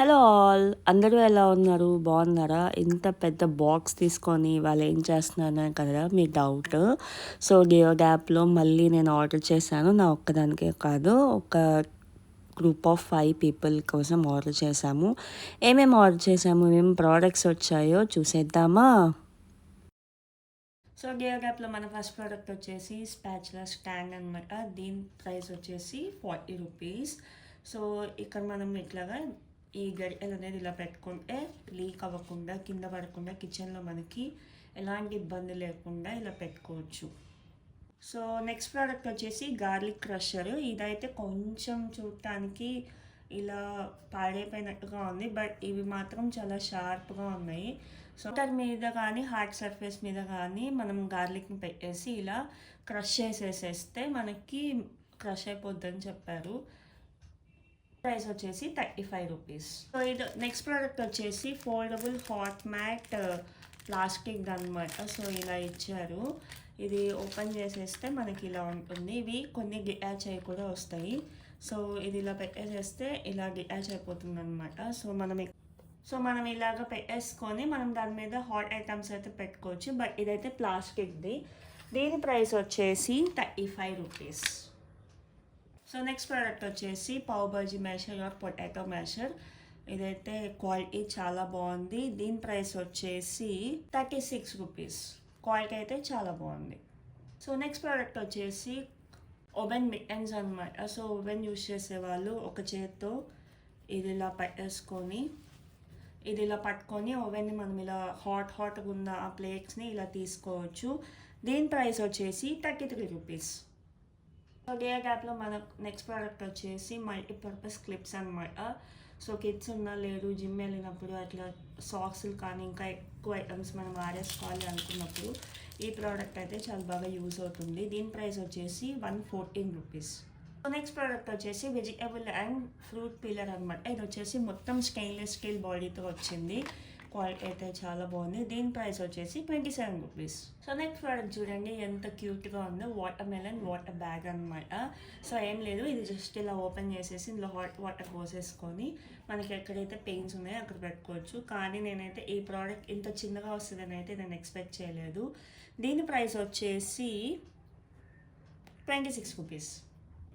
Hello all, అందరూ ఎలా ఉన్నారు? బాగున్నారా? ఇంత పెద్ద బాక్స్ తీసుకొని వాళ్ళు ఏం చేస్తున్నారని కదా మీ డౌట్. సో జియో యాప్లో మళ్ళీ నేను ఆర్డర్ చేశాను. నా ఒక్కదానికే కాదు, ఒక గ్రూప్ ఆఫ్ 5 పీపుల్ కోసం ఆర్డర్ చేశాము. ఏమేమి ఆర్డర్ చేశాము, ఏమేమి ప్రోడక్ట్స్ వచ్చాయో చూసేద్దామా? సో జియో యాప్లో మన ఫస్ట్ ప్రోడక్ట్ వచ్చేసి స్పాచులా స్టాండ్ అనమాట. దీని ప్రైస్ వచ్చేసి 40 రూపీస్. సో ఇక్కడ మనం ఇట్లాగా ఈ గడియలు అనేది ఇలా పెట్టుకుంటే లీక్ అవ్వకుండా, కింద పడకుండా కిచెన్లో మనకి ఎలాంటి ఇబ్బంది లేకుండా ఇలా పెట్టుకోవచ్చు. సో నెక్స్ట్ ప్రోడక్ట్ వచ్చేసి గార్లిక్ క్రషర్. ఇదైతే కొంచెం చూడటానికి ఇలా పాడైపోయినట్టుగా ఉంది, బట్ ఇవి మాత్రం చాలా షార్ప్గా ఉన్నాయి. సో దాని మీద కానీ హార్డ్ సర్ఫేస్ మీద కానీ మనం గార్లిక్ని పెట్టేసి ఇలా క్రష్ చేసేసేస్తే మనకి క్రష్ అయిపోద్దని చెప్పారు. ప్రైస్ వచ్చేసి 35 రూపీస్. సో ఇది నెక్స్ట్ ప్రోడక్ట్ వచ్చేసి ఫోల్డబుల్ హాట్ మ్యాట్ ప్లాస్టిక్ అనమాట. సో ఇలా ఇచ్చారు. ఇది ఓపెన్ చేసేస్తే మనకి ఇలా ఉంటుంది. ఇవి కొన్ని డిటాచ్ అయ్యి కూడా వస్తాయి. సో ఇది ఇలా పెట్టేసేస్తే ఇలా డిటాచ్ అయిపోతుంది అనమాట. సో మనం ఇలాగ పెట్టేసుకొని మనం దాని మీద హాట్ ఐటమ్స్ అయితే పెట్టుకోవచ్చు. బట్ ఇదైతే ప్లాస్టిక్ది. దీని ప్రైస్ వచ్చేసి 35 రూపీస్. సో నెక్స్ట్ ప్రోడక్ట్ వచ్చేసి pav bhaji masher or potato masher. ఇదైతే క్వాలిటీ చాలా బాగుంది. దీని ప్రైస్ వచ్చేసి 36 రూపీస్. క్వాలిటీ అయితే చాలా బాగుంది. సో నెక్స్ట్ ప్రోడక్ట్ వచ్చేసి ఓవెన్ మిట్టన్స్ అనమాట. సో ఓవెన్ యూస్ చేసేవాళ్ళు ఒక చేత్తో ఇది ఇలా పట్టుకొని ఓవెన్ని మనం ఇలా హాట్గా ఉన్న ఆ ప్లేట్స్ని ఇలా తీసుకోవచ్చు. దీని ప్రైస్ వచ్చేసి 33 రూపీస్. సో డే యాప్లో మన నెక్స్ట్ ప్రోడక్ట్ వచ్చేసి మల్టీపర్పస్ క్లిప్స్ అనమాట. సో కిడ్స్ ఉన్నా లేదు, జిమ్ వెళ్ళినప్పుడు అట్లా సాక్స్లు కానీ ఇంకా ఎక్కువ ఐటమ్స్ మనం వాడేసుకోవాలి అనుకున్నప్పుడు ఈ ప్రోడక్ట్ అయితే చాలా బాగా యూజ్ అవుతుంది. దీని ప్రైస్ వచ్చేసి 114 రూపీస్. సో నెక్స్ట్ ప్రోడక్ట్ వచ్చేసి వెజిటేబుల్ అండ్ ఫ్రూట్ పీలర్ అనమాట. ఇది వచ్చేసి మొత్తం స్టెయిన్లెస్ స్టీల్ బాడీతో వచ్చింది. క్వాలిటీ అయితే చాలా బాగుంది. దీని ప్రైస్ వచ్చేసి 27 రూపీస్. సో నెక్స్ట్ ప్రోడక్ట్ చూడండి ఎంత క్యూట్గా ఉందో, వాటర్ మెలన్ వాటర్ బ్యాగ్ అనమాట. సో ఏం లేదు, ఇది జస్ట్ ఇలా ఓపెన్ చేసేసి ఇందులో హాట్ వాటర్ పోసేసుకొని మనకి ఎక్కడైతే పెయిన్స్ ఉన్నాయో అక్కడ పెట్టుకోవచ్చు. కానీ నేనైతే ఈ ప్రోడక్ట్ ఇంత చిన్నగా వస్తుందని అయితే నేను ఎక్స్పెక్ట్ చేయలేదు. దీని ప్రైస్ వచ్చేసి 26 రూపీస్.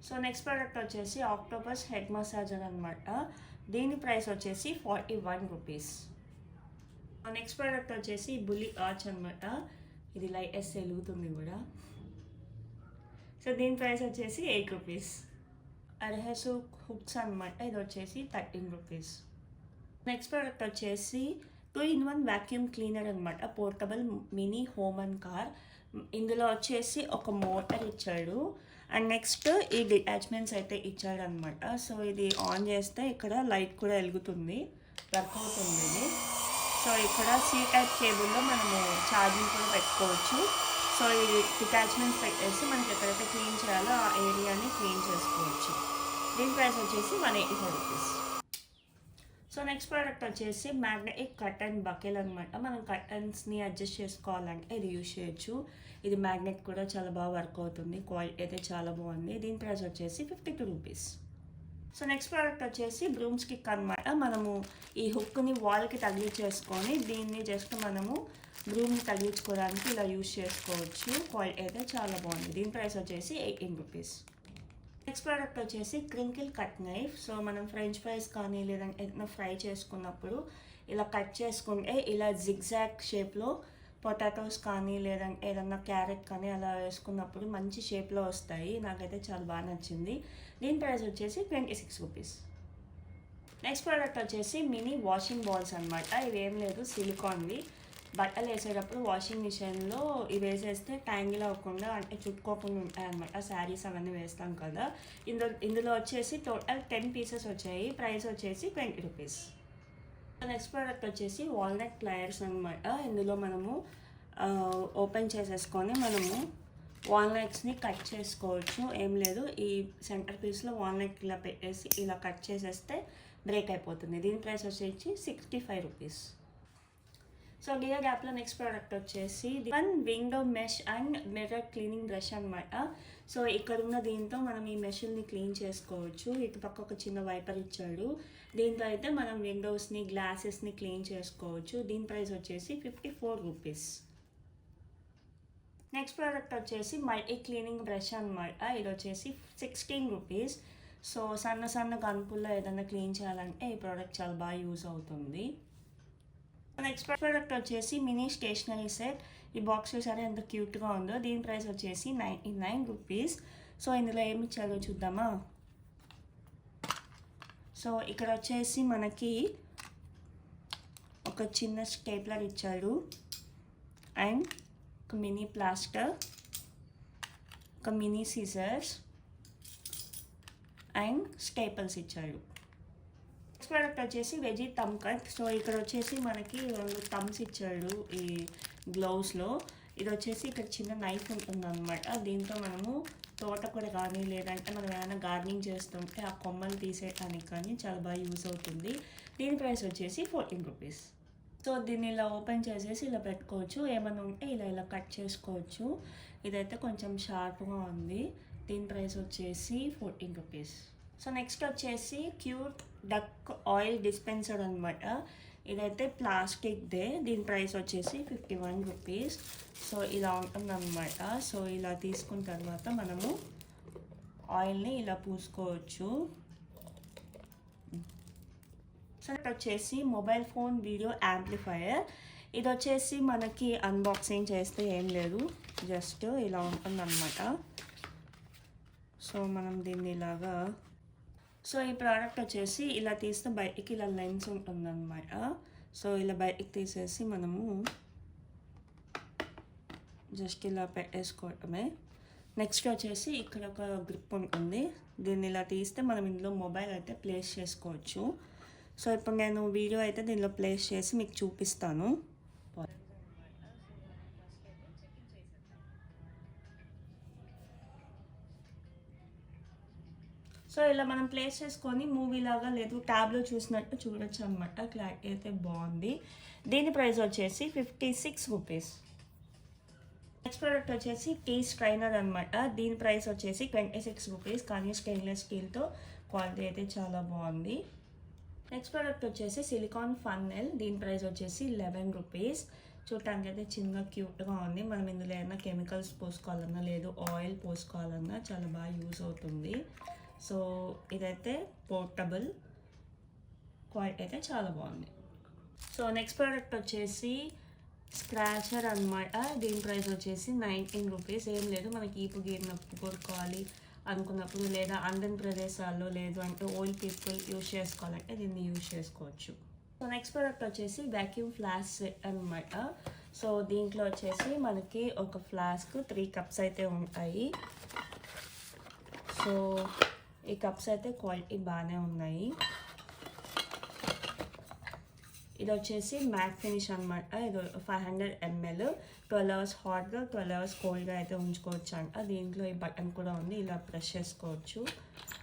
సో నెక్స్ట్ ప్రోడక్ట్ వచ్చేసి ఆక్టోపస్ హెడ్ మసాజర్ అనమాట. దీని ప్రైస్ వచ్చేసి 41 రూపీస్. నెక్స్ట్ ప్రోడక్ట్ వచ్చేసి బుల్లి ఆర్చ్ అనమాట. ఇది లైట్ వెలుగుతుంది కూడా. సో దీని ప్రైస్ వచ్చేసి 8 రూపీస్. అర్హసు హుక్స్ అనమాట. ఇది వచ్చేసి 13 రూపీస్. నెక్స్ట్ ప్రోడక్ట్ వచ్చేసి 2-in-1 వ్యాక్యూమ్ క్లీనర్ అనమాట. Portable mini home and car. ఇందులో వచ్చేసి ఒక మోటార్ ఇచ్చాడు అండ్ నెక్స్ట్ ఈ డిటాచ్మెంట్స్ అయితే ఇచ్చాడు అనమాట. సో ఇది ఆన్ చేస్తే ఇక్కడ లైట్ కూడా వెలుగుతుంది, వర్క్ అవుతుంది ఇది. సో ఇక్కడ సి టైప్ కేబుల్లో మనము ఛార్జింగ్ కూడా పెట్టుకోవచ్చు. సో ఇది డిటాచ్మెంట్స్ పెట్టేసి మనకి ఎక్కడైతే క్లీన్ చేయాలో ఆ ఏరియాని క్లీన్ చేసుకోవచ్చు. దీని ప్రైస్ వచ్చేసి 185 రూపీస్. సో నెక్స్ట్ ప్రోడక్ట్ వచ్చేసి మ్యాగ్నెటిక్ కర్టన్ బకెల్ అనమాట. మనం కర్టన్స్ని అడ్జస్ట్ చేసుకోవాలంటే ఇది యూజ్ చేయొచ్చు. ఇది మ్యాగ్నెట్ కూడా చాలా బాగా వర్క్ అవుతుంది. క్వాలిటీ అయితే చాలా బాగుంది. దీని ప్రైస్ వచ్చేసి 52 రూపీస్. సో నెక్స్ట్ ప్రోడక్ట్ వచ్చేసి బ్రూమ్ స్టిక్ అనమాట. మనము ఈ హుక్ని వాల్కి తగిలించేసుకొని దీన్ని జస్ట్ మనము బ్రూమ్ని తగిలించుకోవడానికి ఇలా యూజ్ చేసుకోవచ్చు. క్వాలిటీ అయితే చాలా బాగుంది. దీని ప్రైస్ వచ్చేసి 18 రూపీస్. నెక్స్ట్ ప్రోడక్ట్ వచ్చేసి క్రింకిల్ కట్ నైఫ్. సో మనం ఫ్రెంచ్ ఫ్రైస్ కానీ లేదంటే ఏదైనా ఫ్రై చేసుకున్నప్పుడు ఇలా కట్ చేసుకుంటే ఇలా జిగ్జాగ్ షేప్లో పొటాటోస్ కానీ లేదంటే ఏదన్నా క్యారెట్ కానీ అలా వేసుకున్నప్పుడు మంచి షేప్లో వస్తాయి. నాకైతే చాలా బాగా నచ్చింది. దీని ప్రైస్ వచ్చేసి 26 రూపీస్. నెక్స్ట్ ప్రోడక్ట్ వచ్చేసి మినీ వాషింగ్ బాల్స్ అనమాట. ఇవేం లేదు, సిలికాన్వి. బట్టలు వేసేటప్పుడు వాషింగ్ మిషన్లో ఇవి వేసేస్తే ట్యాంగిల్ అవ్వకుండా అంటే చుట్టుకోకుండా ఉంటాయి అనమాట. శారీస్ అవన్నీ వేస్తాం కదా. ఇందులో వచ్చేసి టోటల్ 10 పీసెస్ వచ్చాయి. ప్రైస్ వచ్చేసి 20 రూపీస్. నెక్స్ట్ ప్రోడక్ట్ వచ్చేసి వాల్నట్ ప్లయర్స్ అనమాట. ఇందులో మనము ఓపెన్ చేసేసుకొని మనము వాల్నట్స్ని కట్ చేసుకోవచ్చు. ఏం లేదు, ఈ సెంటర్ పీస్లో వాల్నట్ ఇలా పెట్టేసి ఇలా కట్ చేసేస్తే బ్రేక్ అయిపోతుంది. దీని ప్రైస్ వచ్చేసి 65 రూపీస్. సో డియర్ గ్యాప్లో నెక్స్ట్ ప్రోడక్ట్ వచ్చేసి one window mesh and mirror cleaning brush అనమాట. సో ఇక్కడ ఉన్న దీంతో మనం ఈ మెషుల్ని క్లీన్ చేసుకోవచ్చు. ఇటు పక్క ఒక చిన్న వైపర్ ఇచ్చాడు. దీంతో అయితే మనం విండోస్ని గ్లాసెస్ని క్లీన్ చేసుకోవచ్చు. దీని ప్రైస్ వచ్చేసి 54 రూపీస్. నెక్స్ట్ ప్రోడక్ట్ వచ్చేసి మల్టీ క్లీనింగ్ బ్రష్ అనమాట. ఇది వచ్చేసి 16 రూపీస్. సో సన్న సన్న కనుపుల్లో ఏదైనా క్లీన్ చేయాలంటే ఈ ప్రోడక్ట్ చాలా బాగా యూజ్ అవుతుంది. నెక్స్ట్ ప్రోడక్ట్ వచ్చేసి మినీ స్టేషనరీ సెట్. ఈ బాక్స్ చూసారా ఎంత క్యూట్గా ఉందో. దీని ప్రైస్ వచ్చేసి 99 రూపీస్. సో ఇందులో ఏమి ఇచ్చారో చూద్దామా. సో ఇక్కడ వచ్చేసి మనకి ఒక చిన్న స్టేప్లర్ ఇచ్చాడు అండ్ ఒక మినీ ప్లాస్టర్, ఒక మినీ సిజర్స్ అండ్ స్టేపుల్స్ ఇచ్చాడు. నెక్స్ట్ ప్రోడక్ట్ వచ్చేసి వెజీ థమ్ కట్. సో ఇక్కడ వచ్చేసి మనకి 2 థమ్స్ ఇచ్చాడు ఈ గ్లౌస్లో. ఇది వచ్చేసి ఇక్కడ చిన్న నైఫ్ ఉంటుంది అనమాట. దీంతో మనము తోటకూర కానీ లేదంటే మనం ఏమైనా గార్డెనింగ్ చేస్తుంటే ఆ కొమ్మలు తీసేయడానికి కానీ చాలా బాగా యూజ్ అవుతుంది. దీని ప్రైస్ వచ్చేసి 14 రూపీస్. సో దీన్ని ఇలా ఓపెన్ చేసేసి ఇలా పెట్టుకోవచ్చు. ఏమైనా ఉంటే ఇలా కట్ చేసుకోవచ్చు. ఇదైతే కొంచెం షార్ప్గా ఉంది. దీని ప్రైస్ వచ్చేసి 14 రూపీస్. సో నెక్స్ట్ వచ్చేసి క్యూట్ డక్ ఆయిల్ డిస్పెన్సర్ అనమాట. ఇదైతే ప్లాస్టిక్దే. దీని ప్రైస్ వచ్చేసి 51 రూపీస్. సో ఇలా ఉంటుందన్నమాట. సో ఇలా తీసుకున్న తర్వాత మనము ఆయిల్ని ఇలా పూసుకోవచ్చు. సో వచ్చేసి మొబైల్ ఫోన్ వీడియో యాంప్లిఫైయర్. ఇది వచ్చేసి మనకి అన్బాక్సింగ్ చేస్తే ఏం లేదు, జస్ట్ ఇలా ఉంటుందన్నమాట. సో మనం దీన్ని ఇలాగా, సో ఈ ప్రోడక్ట్ వచ్చేసి ఇలా తీస్తే బయటికి ఇలా లెన్స్ ఉంటుందన్నమాట. సో ఇలా బయటికి తీసేసి మనము జస్ట్ ఇలా పెట్టేసుకోవటమే. నెక్స్ట్ వచ్చేసి ఇక్కడ ఒక గ్రిప్ ఉంటుంది. దీన్ని ఇలా తీస్తే మనం ఇందులో మొబైల్ అయితే ప్లేస్ చేసుకోవచ్చు. సో ఇప్పుడు నేను వీడియో అయితే దీనిలో ప్లేస్ చేసి మీకు చూపిస్తాను. సో ఇలా మనం ప్లేస్ చేసుకొని మూవీ లాగా లేదు ట్యాబ్లో చూసినట్టు చూడొచ్చు అనమాట. క్లారిటీ అయితే బాగుంది. దీని ప్రైస్ వచ్చేసి 56 రూపీస్. నెక్స్ట్ ప్రోడక్ట్ వచ్చేసి టీ స్ట్రైనర్ అనమాట. దీని ప్రైస్ వచ్చేసి 26 రూపీస్. కానీ స్టెయిన్లెస్ స్టీల్తో క్వాలిటీ అయితే చాలా బాగుంది. నెక్స్ట్ ప్రోడక్ట్ వచ్చేసి సిలికాన్ ఫన్నెల్. దీని ప్రైస్ వచ్చేసి 11 రూపీస్. చూడటానికి అయితే చిన్నగా క్యూట్గా ఉంది. మనం ఇందులో ఏమైనా కెమికల్స్ పోసుకోవాలన్నా లేదు ఆయిల్ పోసుకోవాలన్నా చాలా బాగా యూజ్ అవుతుంది. సో ఇదైతే పోర్టబుల్, క్వాలిటీ అయితే చాలా బాగుంది. సో నెక్స్ట్ ప్రోడక్ట్ వచ్చేసి స్క్రాచర్ అనమాట. దీని ప్రైస్ వచ్చేసి 19 రూపీస్. ఏం లేదు, మనకి ఈపు గీరినప్పుడు కొనుక్కోవాలి అనుకున్నప్పుడు లేదా అందని ప్రదేశాల్లో లేదు అంటే ఓల్డ్ పీపుల్ యూజ్ చేసుకోవాలంటే దీన్ని యూజ్ చేసుకోవచ్చు. సో నెక్స్ట్ ప్రోడక్ట్ వచ్చేసి వ్యాక్యూమ్ ఫ్లాస్క్ అనమాట. సో దీంట్లో వచ్చేసి మనకి ఒక ఫ్లాస్క్ 3 కప్స్ అయితే ఉంటాయి. సో ఈ కప్స్ అయితే క్వాలిటీ బాగానే ఉన్నాయి. ఇది వచ్చేసి మ్యాట్ ఫినిష్ అనమాట. ఇది 500 ml 12 hours హాట్గా 12 hours కోల్డ్గా అయితే ఉంచుకోవచ్చు అంట. దీంట్లో ఈ బటన్ కూడా ఉంది, ఇలా ప్రెస్ చేసుకోవచ్చు.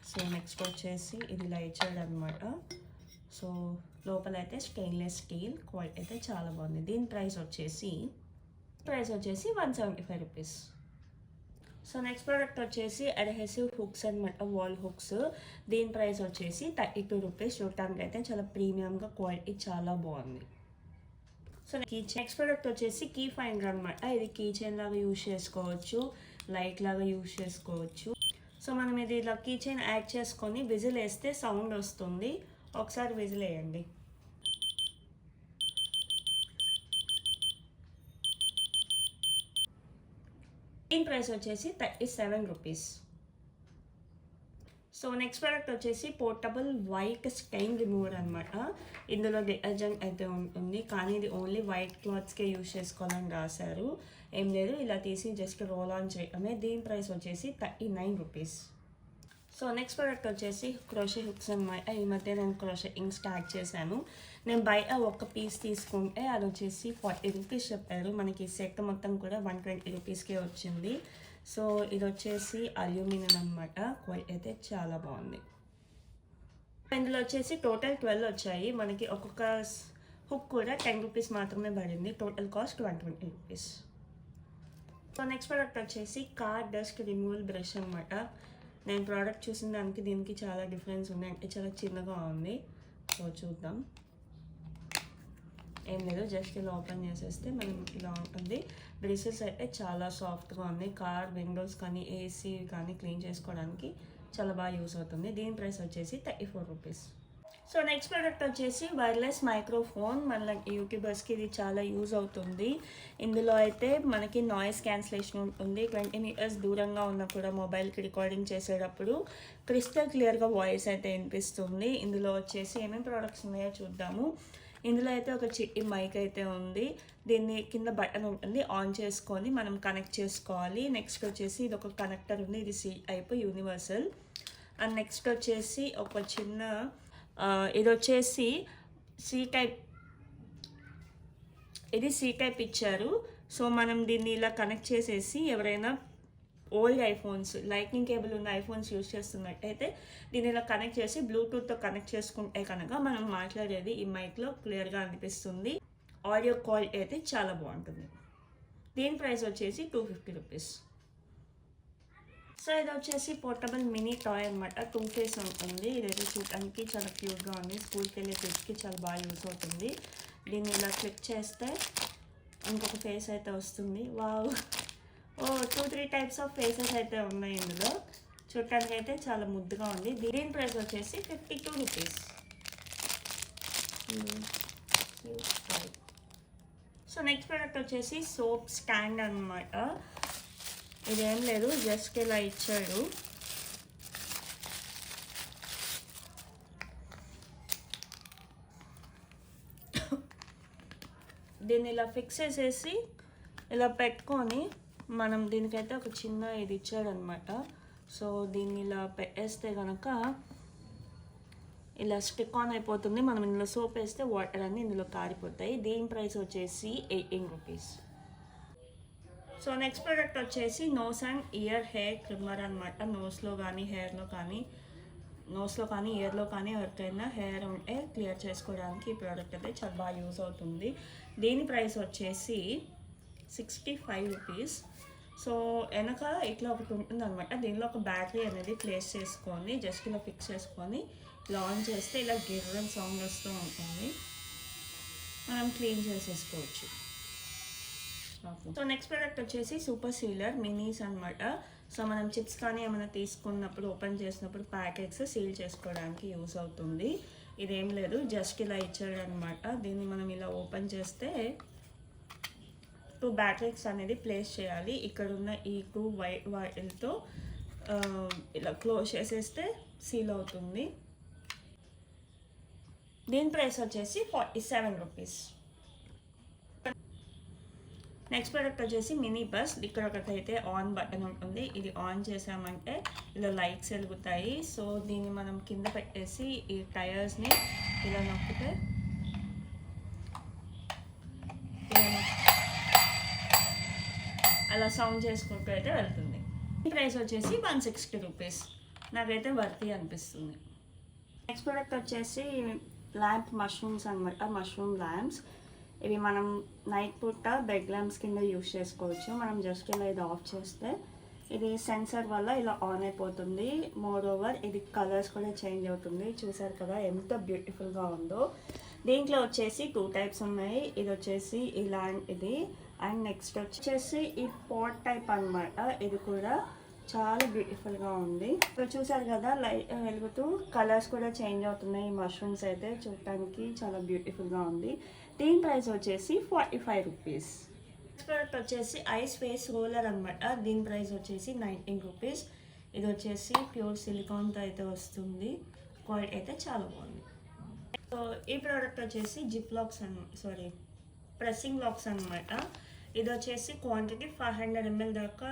సో నెక్స్ట్ వచ్చేసి ఇది లైట్ షేడ్ అనమాట. సో లోపల అయితే స్టెయిన్లెస్ స్టీల్, క్వాలిటీ అయితే చాలా బాగుంది. దీని ప్రైస్ వచ్చేసి 175 రూపీస్. సో నెక్స్ట్ ప్రోడక్ట్ వచ్చేసి అడ్హెసివ్ హుక్స్ అనమాట, వాల్ హుక్స్. దీని ప్రైస్ వచ్చేసి 32 రూపీస్. చూడటానికి అయితే చాలా ప్రీమియంగా క్వాలిటీ చాలా బాగుంది. సో నెక్స్ట్ ప్రోడక్ట్ వచ్చేసి కీ ఫైండర్ అనమాట. ఇది కీ చైన్ లాగా యూజ్ చేసుకోవచ్చు, లైట్ లాగా యూజ్ చేసుకోవచ్చు. సో మనం ఇది ఇలా కీ చైన్ యాడ్ చేసుకొని విజిల్ వేస్తే సౌండ్ వస్తుంది. ఒకసారి విజిల్ వేయండి. దీని ప్రైస్ వచ్చేసి 37 రూపీస్. సో నెక్స్ట్ ప్రోడక్ట్ వచ్చేసి పోర్టబుల్ వైట్ స్టెయిన్ రిమూవర్ అనమాట. ఇందులో డిటర్జెంట్ అయితే ఉంటుంది, కానీ ఇది ఓన్లీ వైట్ క్లాత్స్కే యూజ్ చేసుకోవాలని రాశారు. ఏం లేదు, ఇలా తీసి జస్ట్ రోల్ ఆన్ చేయడమే. దీని ప్రైస్ వచ్చేసి 39 రూపీస్. సో నెక్స్ట్ ప్రోడక్ట్ వచ్చేసి క్రోషే హుక్స్ అనమాట. ఈ మధ్య నేను క్రోషే ఇంక్ స్టార్ట్ చేశాను. నేను బయట ఒక పీస్ తీసుకుంటే అది వచ్చేసి 40 రూపీస్ చెప్పారు. మనకి సెట్ మొత్తం కూడా 120 రూపీస్కే వచ్చింది. సో ఇది వచ్చేసి అల్యూమినియం అనమాట. క్వాలిటీ అయితే చాలా బాగుంది. ఇందులో వచ్చేసి టోటల్ 12 వచ్చాయి. మనకి ఒక్కొక్క హుక్ కూడా 10 రూపీస్ మాత్రమే పడింది. Total cost 120 rupees. So next product వచ్చేసి కార్ డస్ట్ రిమూవల్ బ్రష్ అనమాట. నేను ప్రోడక్ట్ చూసిన దానికి దీనికి చాలా డిఫరెన్స్ ఉన్నాయి, అంటే చాలా చిన్నగా ఉంది. సో చూద్దాం. ఏం లేదు, జస్ట్ ఇలా ఓపెన్ చేసేస్తే మనం ఇలా ఉంటుంది. బ్రషెస్ అయితే చాలా సాఫ్ట్గా ఉంది. కార్ విండోస్ కానీ ఏసీ కానీ క్లీన్ చేసుకోవడానికి చాలా బాగా యూస్ అవుతుంది. దీని ప్రైస్ వచ్చేసి 34 రూపీస్. సో నెక్స్ట్ ప్రోడక్ట్ వచ్చేసి వైర్లెస్ మైక్రోఫోన్. మన యూట్యూబర్స్కి ఇది చాలా యూజ్ అవుతుంది. ఇందులో అయితే మనకి నాయిస్ క్యాన్సిలేషన్ ఉంటుంది. 20 మీటర్స్ దూరంగా ఉన్నా కూడా మొబైల్కి రికార్డింగ్ చేసేటప్పుడు క్రిస్టల్ క్లియర్గా వాయిస్ అయితే వినిపిస్తుంది. ఇందులో వచ్చేసి ఏమేమి ప్రోడక్ట్స్ ఉన్నాయో చూద్దాము. ఇందులో అయితే ఒక చిట్టి మైక్ అయితే ఉంది. దీన్ని కింద బటన్ ఉంటుంది, ఆన్ చేసుకొని మనం కనెక్ట్ చేసుకోవాలి. నెక్స్ట్ వచ్చేసి ఇది ఒక కనెక్టర్ ఉంది, ఇది C type universal. And next వచ్చేసి ఒక చిన్న ఇది వచ్చేసి సి టైప్, ఇది సి టైప్ ఇచ్చారు. సో మనం దీన్ని ఇలా కనెక్ట్ చేసేసి ఎవరైనా ఓల్డ్ ఐఫోన్స్ లైట్నింగ్ కేబుల్ ఉన్న ఐఫోన్స్ యూజ్ చేస్తున్నట్టయితే దీన్ని ఇలా కనెక్ట్ చేసి బ్లూటూత్తో కనెక్ట్ చేసుకుంటే కనుక మనం మాట్లాడేది ఈ మైక్లో క్లియర్గా అనిపిస్తుంది. ఆడియో కాల్ అయితే చాలా బాగుంటుంది. దీని ప్రైస్ వచ్చేసి 250 రూపీస్. సో ఇది వచ్చేసి పోర్టబుల్ మినీ టాయ్ అనమాట. 2 ఫేస్ ఉంటుంది. ఇదైతే చూడటానికి చాలా క్యూట్గా ఉంది. స్కూల్కి వెళ్ళే కిడ్స్కి చాలా బాగా యూస్ అవుతుంది. దీన్ని ఇలా క్లిక్ చేస్తే ఇంకొక ఫేస్ అయితే వస్తుంది. వావ్, 2-3 టైప్స్ ఆఫ్ ఫేసెస్ అయితే ఉన్నాయి ఇందులో. చూడటానికి అయితే చాలా ముద్దుగా ఉంది. దీని ప్రైస్ వచ్చేసి 52 రూపీస్. సో నెక్స్ట్ ప్రోడక్ట్ వచ్చేసి సోప్ స్టాండ్ అనమాట. ఇదేం లేదు, జస్ట్ ఇలా ఇచ్చాడు. దీన్ని ఇలా ఫిక్స్ చేసేసి ఇలా పెట్టుకొని మనం దీనికైతే ఒక చిన్న ఇది ఇచ్చాడనమాట. సో దీన్ని ఇలా పెట్టేస్తే కనుక ఇలా స్టిక్ ఆన్ అయిపోతుంది. మనం ఇందులో సోప్ వేస్తే వాటర్ అన్నీ ఇందులో కారిపోతాయి. దీని ప్రైస్ వచ్చేసి 18 రూపీస్. సో నెక్స్ట్ ప్రోడక్ట్ వచ్చేసి nose and ear hair trimmer అనమాట. నోస్లో కానీ ఇయర్లో కానీ ఎవరికైనా హెయిర్ ఉంటే క్లియర్ చేసుకోవడానికి ఈ ప్రోడక్ట్ అయితే చాలా బాగా యూజ్ అవుతుంది. దీని ప్రైస్ వచ్చేసి 65 రూపీస్. సో వెనక ఇట్లా ఒకటి ఉంటుంది అనమాట. దీనిలో ఒక బ్యాటరీ అనేది ప్లేస్ చేసుకొని జస్ట్ ఇలా ఫిక్స్ చేసుకొని లాంచ్ చేస్తే ఇలా గిర్రన్ సౌండ్ వస్తూ ఉంటుంది. మనం క్లీన్ చేసేసుకోవచ్చు. సో నెక్స్ట్ ప్రోడక్ట్ వచ్చేసి సూపర్ సీలర్ మినీస్ అనమాట. సో మనం చిప్స్ కానీ ఏమైనా తీసుకున్నప్పుడు ఓపెన్ చేసినప్పుడు ప్యాకెట్స్ సీల్ చేసుకోవడానికి యూస్ అవుతుంది. ఇదేం లేదు, జస్ట్ ఇలా ఇచ్చాడు అనమాట. దీన్ని మనం ఇలా ఓపెన్ చేస్తే 2 బ్యాటరీస్ అనేది ప్లేస్ చేయాలి. ఇక్కడ ఉన్న ఈ 2 వైట్ వైర్లతో ఇలా క్లోజ్ చేసేస్తే సీల్ అవుతుంది. దీని ప్రైస్ వచ్చేసి 47 రూపీస్. నెక్స్ట్ ప్రోడక్ట్ వచ్చేసి మినీ బస్. ఇక్కడ ఒకటైతే ఆన్ బటన్ ఉంటుంది. ఇది ఆన్ చేసామంటే ఇలా లైట్స్ వెలుగుతాయి. సో దీన్ని మనం కింద పెట్టేసి ఈ టైర్స్ని ఇలా నొక్కితే అలా సౌండ్ చేసుకుంటూ అయితే వెళ్తుంది. ఈ ప్రైస్ వచ్చేసి 160 రూపీస్. నాకైతే వర్తీ అనిపిస్తుంది. నెక్స్ట్ ప్రోడక్ట్ వచ్చేసి ల్యాంప్ మష్రూమ్స్ అనమాట. Mushroom lamps. ఇవి మనం నైట్ పూట బెడ్ ల్యాంప్స్ కింద యూస్ చేసుకోవచ్చు. మనం జస్ట్ ఇలా ఇది ఆఫ్ చేస్తే ఇది సెన్సర్ వల్ల ఇలా ఆన్ అయిపోతుంది. మోర్ ఓవర్ ఇది కలర్స్ కూడా చేంజ్ అవుతుంది. చూసారు కదా ఎంత బ్యూటిఫుల్గా ఉందో. దీంట్లో వచ్చేసి 2 టైప్స్ ఉన్నాయి. ఇది వచ్చేసి ఇలాంటిది అండ్ నెక్స్ట్ వచ్చేసి ఈ పాట్ టైప్ అనమాట. ఇది కూడా చాలా బ్యూటిఫుల్గా ఉంది. సో చూసారు కదా లైట్ వెలుగుతూ కలర్స్ కూడా చేంజ్ అవుతున్నాయి. ఈ మష్రూమ్స్ అయితే చూడటానికి చాలా బ్యూటిఫుల్గా ఉంది. దీని ప్రైస్ వచ్చేసి 45 రూపీస్. నెక్స్ట్ ప్రోడక్ట్ వచ్చేసి ఐస్ ఫేస్ రోలర్ అనమాట. దీని ప్రైస్ వచ్చేసి 19 రూపీస్. ఇది వచ్చేసి ప్యూర్ సిలికాన్తో అయితే వస్తుంది. క్వాలిటీ అయితే చాలా బాగుంది. సో ఈ ప్రోడక్ట్ వచ్చేసి జిప్ లాక్స్ ప్రెస్సింగ్ లాక్స్ అనమాట. ఇది వచ్చేసి క్వాంటిటీ 500 ml దాకా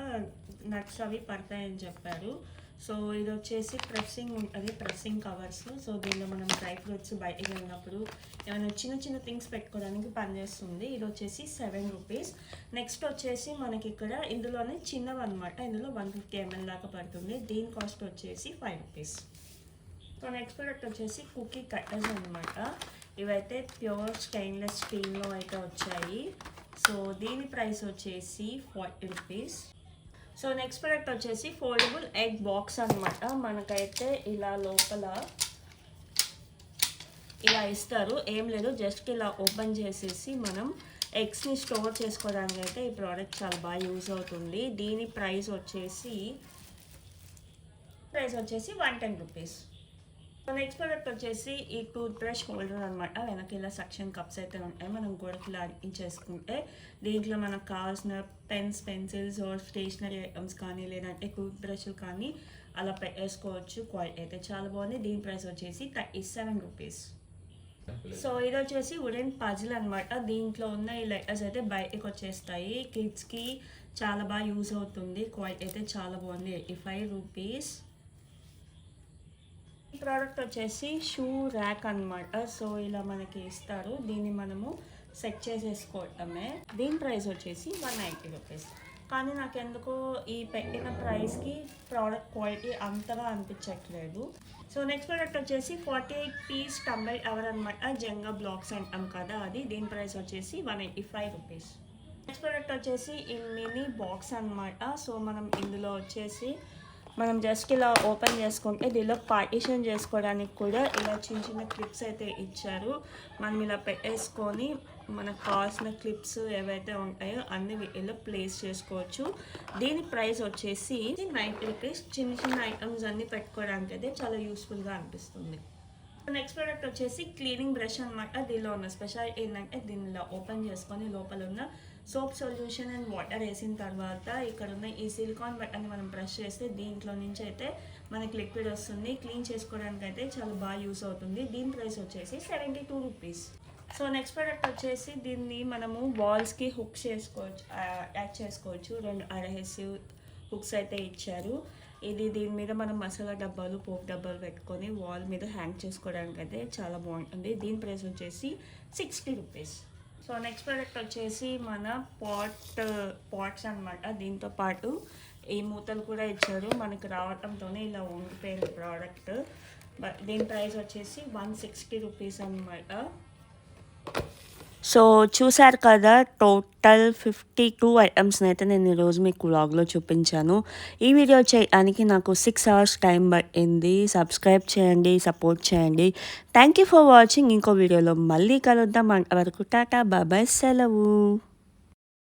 నట్స్ అవి పడతాయని చెప్పారు. సో ఇది వచ్చేసి ప్రెస్సింగ్ కవర్స్. సో దీనిలో మనం డ్రై ఫ్రూట్స్ బయటకు వెళ్ళినప్పుడు ఏమైనా చిన్న థింగ్స్ పెట్టుకోవడానికి పనిచేస్తుంది. ఇది వచ్చేసి 7 రూపీస్. నెక్స్ట్ వచ్చేసి మనకి ఇక్కడ ఇందులోనే చిన్నవి అనమాట. ఇందులో 150 ml దాకా పడుతుంది. దీని కాస్ట్ వచ్చేసి 5 రూపీస్. సో నెక్స్ట్ ప్రోడక్ట్ వచ్చేసి కుకీ కట్టర్స్ అనమాట. ఇవైతే ప్యూర్ స్టెయిన్లెస్ స్టీల్లో అయితే వచ్చాయి. సో దీని ప్రైస్ వచ్చేసి 40 రూపీస్. సో నెక్స్ట్ ప్రోడక్ట్ వచ్చేసి ఫోల్డబుల్ ఎగ్ బాక్స్ అనమాట. మనకైతే ఇలా లోపల ఇలా ఇస్తారు, ఏం లేదు జస్ట్ ఇలా ఓపెన్ చేసేసి మనం ఎగ్స్ని స్టోర్ చేసుకోవడానికి అయితే ఈ ప్రోడక్ట్ చాలా బాగా యూజ్ అవుతుంది. దీని ప్రైస్ వచ్చేసి 110 రూపీస్. నెక్స్ట్ ప్రోడక్ట్ వచ్చేసి ఈ టూత్ బ్రష్ హోల్డర్ అనమాట. వెనక ఇలా సెక్షన్ కప్స్ అయితే ఉంటాయి, మనం గోడకి ఇలా చేసుకుంటే దీంట్లో మనకు కావాల్సిన pens, pencils or stationery items కానీ లేదంటే టూత్ బ్రష్లు కానీ అలా వేసుకోవచ్చు. క్వాలిటీ అయితే చాలా బాగుంది. దీని ప్రైస్ వచ్చేసి 37 రూపీస్. సో ఇది వచ్చేసి వుడెన్ పజిల్ అనమాట. దీంట్లో ఉన్న ఈ లెటర్స్ అయితే బయటకు వచ్చేస్తాయి. కిడ్స్కి చాలా బాగా యూజ్ అవుతుంది. క్వాలిటీ అయితే చాలా బాగుంది. 85 రూపీస్. ఈ ప్రోడక్ట్ వచ్చేసి షూ ర్యాక్ అనమాట. సో ఇలా మనకి ఇస్తారు, దీన్ని మనము సెట్ చేసేసుకోవటమే. దీని ప్రైస్ వచ్చేసి 190 రూపీస్. కానీ నాకు ఎందుకో ఈ పెట్టిన ప్రైస్కి ప్రోడక్ట్ క్వాలిటీ అంతగా అనిపించట్లేదు. సో నెక్స్ట్ ప్రోడక్ట్ వచ్చేసి 48 పీస్ టంబెల్ ఎవర్ అనమాట. జంగా బ్లాక్స్ అంటాం కదా అది. దీని ప్రైస్ వచ్చేసి 185 రూపీస్. నెక్స్ట్ ప్రోడక్ట్ వచ్చేసి ఈ మినీ బాక్స్ అనమాట. సో మనం ఇందులో వచ్చేసి మనం జస్ట్ ఇలా ఓపెన్ చేసుకుంటే దీనిలో పార్టీషన్ చేసుకోవడానికి కూడా ఇలా చిన్న చిన్న క్లిప్స్ అయితే ఇచ్చారు. మనం ఇలా పెట్టేసుకొని మనకు కావాల్సిన క్లిప్స్ ఏవైతే ఉంటాయో అన్ని వీటిలో ప్లేస్ చేసుకోవచ్చు. దీని ప్రైస్ వచ్చేసి 90 రూపీస్. చిన్న చిన్న ఐటమ్స్ అన్నీ పెట్టుకోవడానికి అయితే చాలా యూస్ఫుల్గా అనిపిస్తుంది. నెక్స్ట్ ప్రోడక్ట్ వచ్చేసి క్లీనింగ్ బ్రష్ అనమాట. దీనిలో ఉన్న స్పెషల్ ఏంటంటే దీనిలో ఓపెన్ చేసుకొని లోపల ఉన్న సోప్ సొల్యూషన్ అండ్ వాటర్ వేసిన తర్వాత ఇక్కడ ఉన్న ఈ సిలికాన్ బటన్ మనం బ్రష్ చేస్తే దీంట్లో నుంచి అయితే మనకి లిక్విడ్ వస్తుంది. క్లీన్ చేసుకోవడానికి అయితే చాలా బాగా యూస్ అవుతుంది. దీని ప్రైస్ వచ్చేసి 72 రూపీస్. సో నెక్స్ట్ ప్రోడక్ట్ వచ్చేసి దీన్ని మనము వాల్స్కి హుక్స్ చేసుకోవచ్చు, అటాచ్ చేసుకోవచ్చు. 2 అడ్హెసివ్ హుక్స్ అయితే ఇచ్చారు. దీని మీద మనం మసాలా డబ్బాలు, పోపు డబ్బాలు పెట్టుకొని వాల్ మీద హ్యాంగ్ చేసుకోవడానికి అయితే చాలా బాగుంటుంది. దీని ప్రైస్ వచ్చేసి 60 రూపీస్. సో నెక్స్ట్ ప్రోడక్ట్ వచ్చేసి మన పాట్స్ అనమాట. దీంతో పాటు ఈ మూతలు కూడా ఇచ్చారు. మనకు రావటంతోనే ఇలా ఉండిపోయిన ప్రోడక్ట్. దీని ప్రైస్ వచ్చేసి 160 రూపీస్ అనమాట. సో చూసారు కదా, టోటల్ 52 ఐటమ్స్ని అయితే నేను ఈరోజు మీకు వ్లాగ్లో చూపించాను. ఈ వీడియో చేయడానికి నాకు 6 అవర్స్ టైం పట్టింది. సబ్స్క్రైబ్ చేయండి, సపోర్ట్ చేయండి. Thank you for watching. ఇంకో వీడియోలో మళ్ళీ కలుద్దాం. అంతవరకు టాటా, బాయ్, సెలవు.